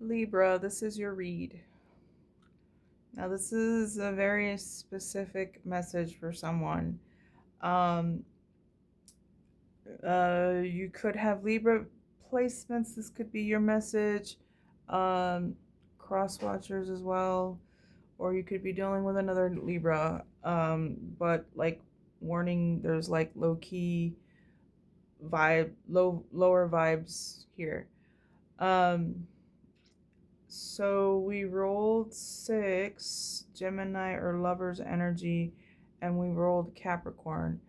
Libra, this is your read. Now, this is a very specific message for someone. Um, you could have Libra placements. This could be your message. Um, Cross watchers as well. Or you could be dealing with another Libra. But like warning, there's like low key lower vibes here. Um, So we rolled 6, Gemini or lover's energy, and we rolled Capricorn.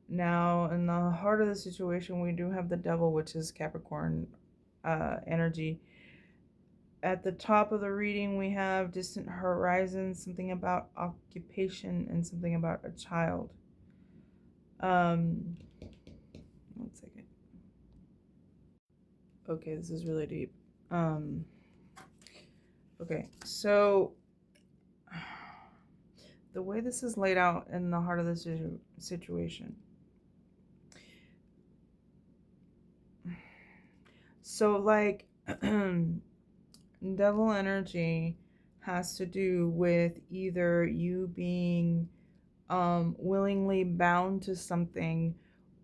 Now, in the heart of the situation, we do have the devil, which is Capricorn energy. At the top of the reading, we have distant horizons, something about occupation, and something about a child. Um, 1 second. Okay, this is really deep. Okay, so the way this is laid out in the heart of the situation. So, like, devil energy has to do with either you being willingly bound to something,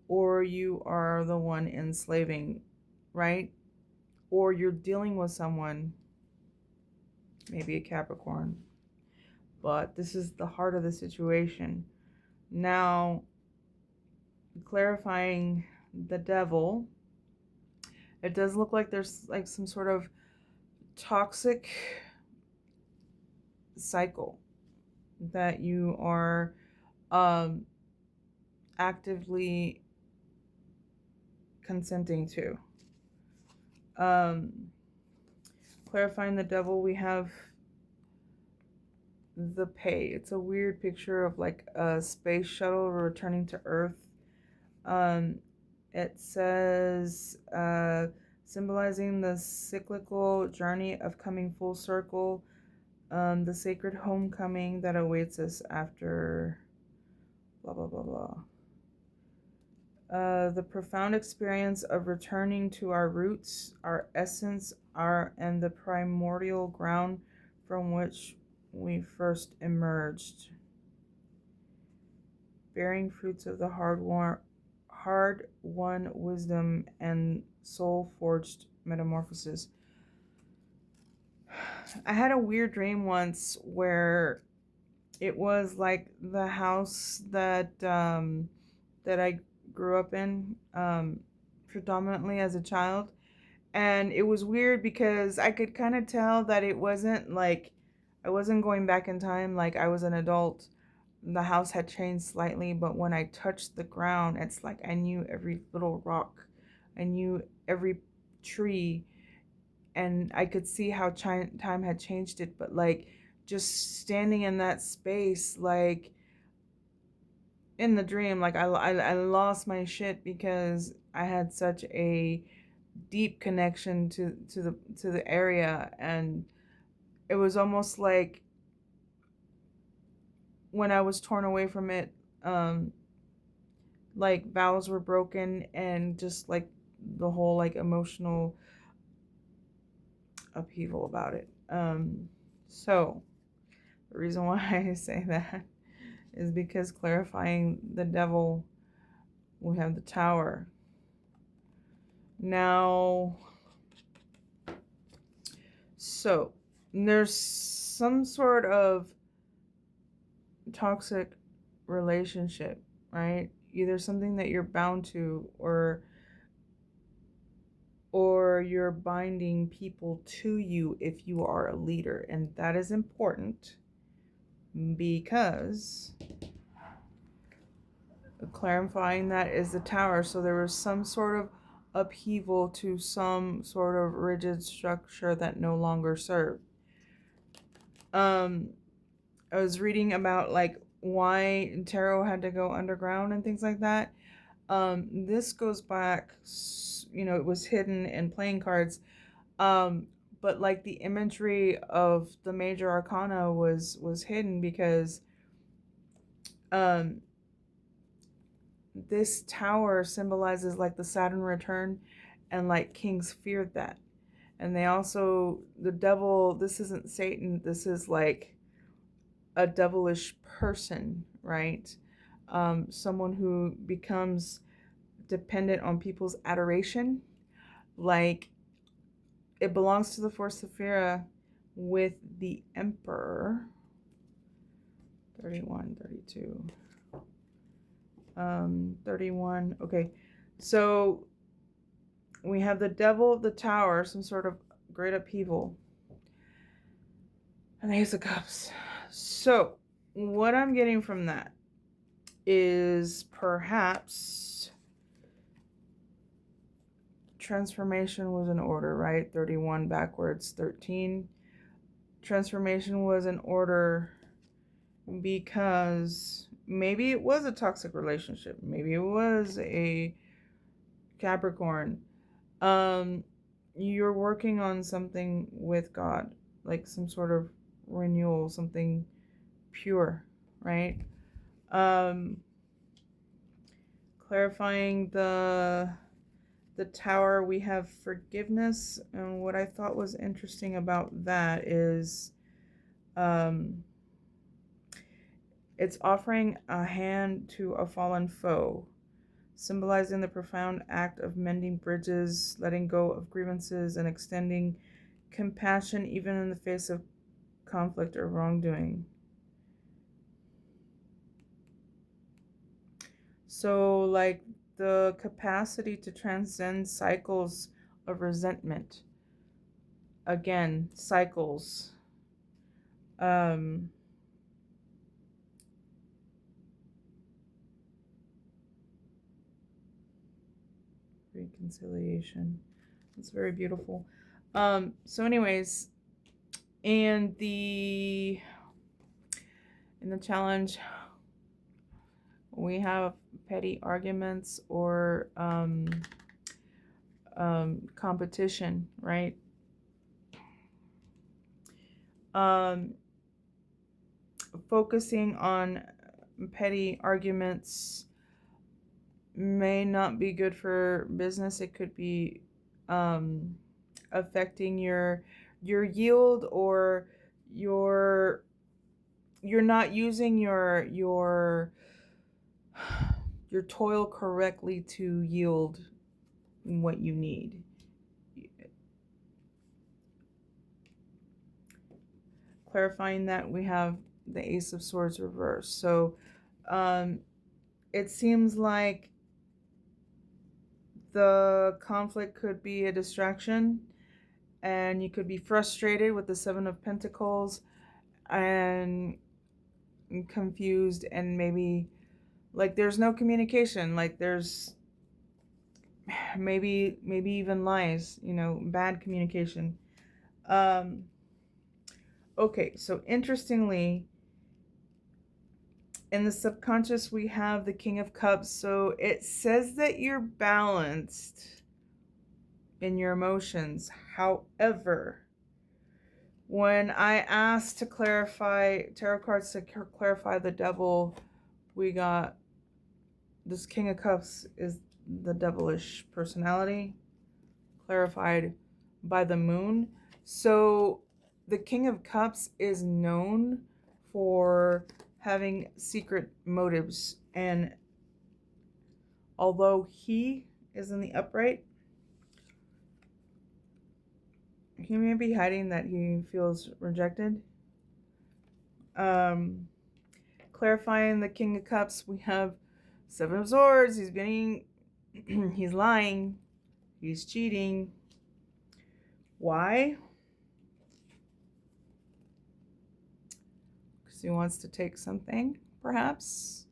or you are the one enslaving, right? Or you're dealing with someone, maybe a Capricorn, but this is the heart of the situation. Now, clarifying the devil, it does look like there's like some sort of toxic cycle that you are um, actively consenting to. Um, Clarifying the devil, we have the pay. It's a weird picture of like a space shuttle returning to Earth. Um, it says symbolizing the cyclical journey of coming full circle, the sacred homecoming that awaits us after blah blah blah blah. The profound experience of returning to our roots, our essence, and the primordial ground from which we first emerged, bearing fruits of the hard-won wisdom and soul-forged metamorphosis. I had a weird dream once where it was like the house that I grew up in predominantly as a child. And it was weird because I could kind of tell that it wasn't like I wasn't going back in time like I was an adult. The house had changed slightly, but when I touched the ground, it's like I knew every little rock. I knew every tree, and I could see how time had changed it, but like just standing in that space, like in the dream, like I lost my shit because I had such a deep connection to the area, and it was almost when I was torn away from it, um like vows were broken, and just like the whole like emotional upheaval about it. So the reason why I say that is because clarifying the devil, we have the tower. Now, so there's some sort of toxic relationship, right? Either something that you're bound to, or you're binding people to you if you are a leader. And that is important because clarifying that is the tower. So there was some sort of upheaval to some sort of rigid structure that no longer served. Um, I was reading about like why tarot had to go underground and things like that. This goes back, it was hidden in playing cards. Um, but like the imagery of the major arcana was hidden because um this tower symbolizes like the Saturn return, and like kings feared that. And they also, the devil, this isn't Satan, this is like a devilish person, right? Someone who becomes dependent on people's adoration. Like, it belongs to the fourth Sephira with the Emperor. 31, 32. 31. Okay. So we have the devil of the tower, some sort of great upheaval. And the Ace of Cups. So what I'm getting from that is perhaps transformation was in order, right? 31 backwards, 13. Transformation was in order because maybe it was a toxic relationship. Maybe it was a Capricorn. You're working on something with God, like some sort of renewal, something pure, right? Clarifying the tower, we have forgiveness, and what I thought was interesting about that is it's offering a hand to a fallen foe, symbolizing the profound act of mending bridges, letting go of grievances, and extending compassion even in the face of conflict or wrongdoing. So, like, the capacity to transcend cycles of resentment. Again, cycles. Reconciliation. It's very beautiful. So anyways, and in the challenge, we have petty arguments or competition, right? Focusing on petty arguments may not be good for business. It could be affecting your yield, or you're not using your toil correctly to yield what you need. Clarifying that, we have the Ace of Swords reversed. So it seems like the conflict could be a distraction, and you could be frustrated with the Seven of Pentacles and confused, and maybe like there's no communication, like there's maybe even lies, bad communication. Okay, so interestingly, in the subconscious, we have the King of Cups. So it says that you're balanced in your emotions. However, when I asked to clarify, tarot cards to clarify the devil, we got this King of Cups is the devilish personality, clarified by the moon. So the King of Cups is known for having secret motives, and although he is in the upright, he may be hiding that he feels rejected. Clarifying the King of Cups, we have Seven of Swords. He's he's lying, he's cheating. Why? Because he wants to take something, perhaps.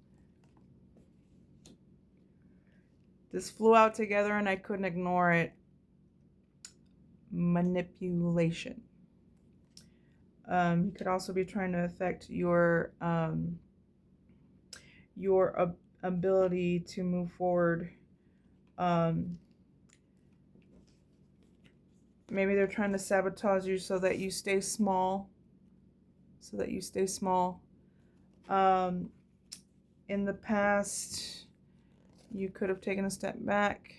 This flew out together and I couldn't ignore it. Manipulation. He could also be trying to affect your ability to move forward. Maybe they're trying to sabotage you so that you stay small. In the past, you could have taken a step back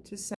to